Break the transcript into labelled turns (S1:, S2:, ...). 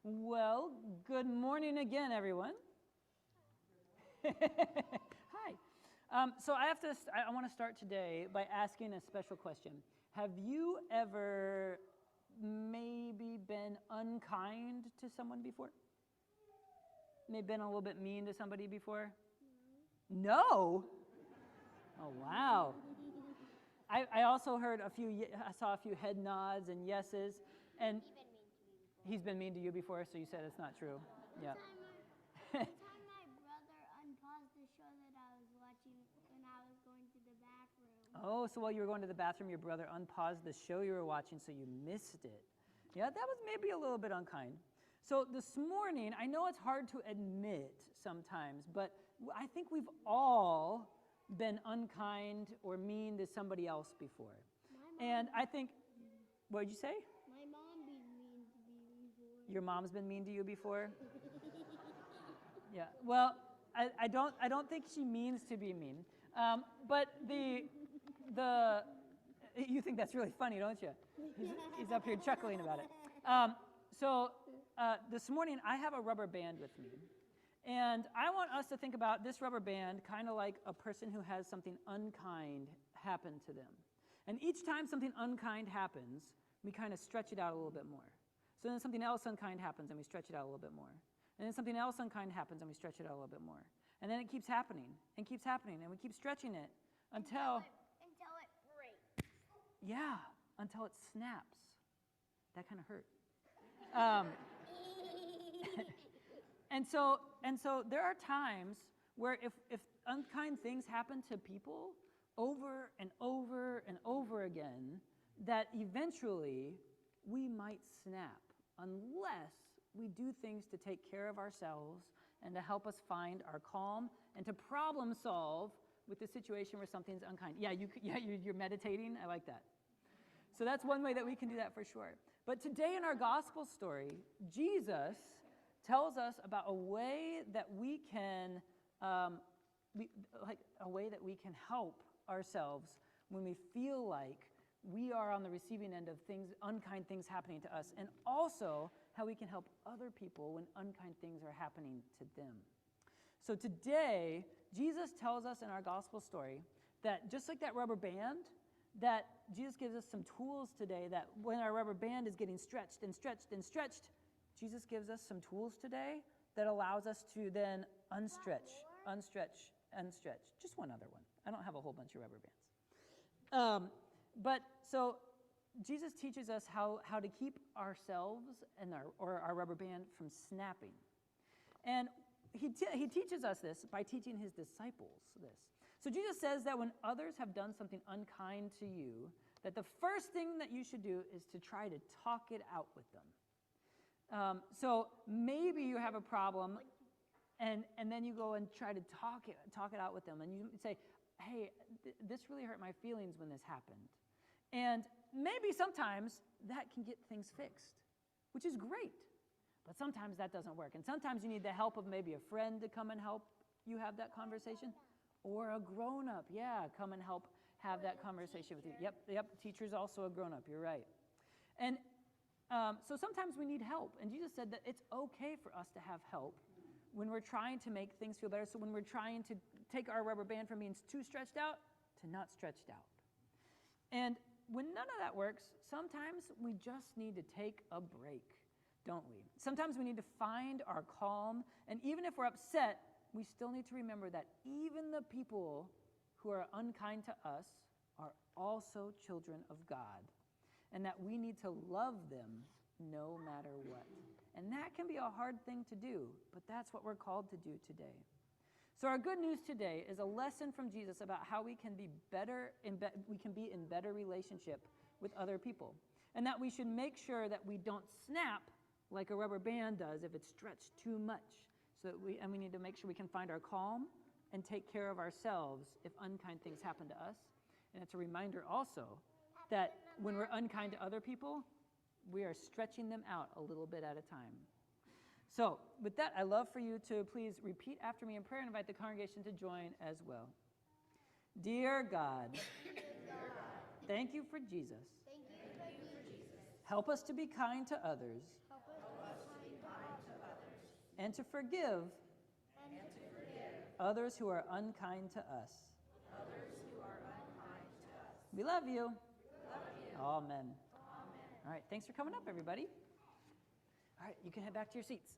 S1: Well, good morning again, everyone. Hi. So I want to start today by asking a special question. Have you ever maybe been unkind to someone before? Maybe been a little bit mean to somebody before? No? Oh, wow. I also heard I saw a few head nods and yeses. And he's been mean to you before, so you said it's not true. Yeah.
S2: One time my brother unpaused the show that I was watching when I was going to the bathroom.
S1: Oh, so while you were going to the bathroom, your brother unpaused the show you were watching, so you missed it. Yeah, that was maybe a little bit unkind. So this morning, I know it's hard to admit sometimes, but I think we've all been unkind or mean to somebody else before. And I think, what did you say?
S2: My mom been mean to me before.
S1: Your mom's been mean to you before? Yeah. Well, I don't think she means to be mean. But you think that's really funny, don't you? He's up here chuckling about it. This morning I have a rubber band with me. And I want us to think about this rubber band kind of like a person who has something unkind happen to them. And each time something unkind happens, we kind of stretch it out a little bit more. So then something else unkind happens and we stretch it out a little bit more. And then something else unkind happens and we stretch it out a little bit more. And then it keeps happening and keeps happening and we keep stretching it until
S2: it breaks.
S1: Yeah, until it snaps. That kind of hurt. And so there are times where if unkind things happen to people over and over and over again, that eventually we might snap unless we do things to take care of ourselves and to help us find our calm and to problem solve with the situation where something's unkind. You're meditating. I like that. So that's one way that we can do that for sure. But today in our gospel story, Jesus tells us about a way that we can help ourselves when we feel like we are on the receiving end of unkind things happening to us, and also how we can help other people when unkind things are happening to them. So today, Jesus tells us in our gospel story that just like that rubber band, that Jesus gives us some tools today that when our rubber band is getting stretched and stretched and stretched, Jesus gives us some tools today that allows us to then unstretch. Just one other one. I don't have a whole bunch of rubber bands. But so Jesus teaches us how to keep ourselves and our rubber band from snapping. And he teaches us this by teaching his disciples this. So Jesus says that when others have done something unkind to you, that the first thing that you should do is to try to talk it out with them. So maybe you have a problem, and then you go and try to talk it out with them, and you say, hey, this really hurt my feelings when this happened. And maybe sometimes that can get things fixed, which is great. But sometimes that doesn't work. And sometimes you need the help of maybe a friend to come and help you have that conversation. Or a grown-up, come and help have that conversation with you. Yep, teacher's also a grown-up, you're right. And so sometimes we need help. And Jesus said that it's okay for us to have help when we're trying to make things feel better. So when we're trying to take our rubber band from being too stretched out to not stretched out. And when none of that works, sometimes we just need to take a break, don't we? Sometimes we need to find our calm. And even if we're upset, we still need to remember that even the people who are unkind to us are also children of God. And that we need to love them no matter what. And that can be a hard thing to do, but that's what we're called to do today. So our good news today is a lesson from Jesus about how we can be in better relationship with other people. And that we should make sure that we don't snap like a rubber band does if it's stretched too much. We need to make sure we can find our calm and take care of ourselves if unkind things happen to us. And it's a reminder also that when we're unkind to other people, we are stretching them out a little bit at a time. So with that, I'd love for you to please repeat after me in prayer and invite the congregation to join as well. Dear God, thank you for Jesus. Help us to be kind to others. and to forgive others who are unkind to us. We love you. Amen. All right, thanks for coming up, everybody. All right, you can head back to your seats.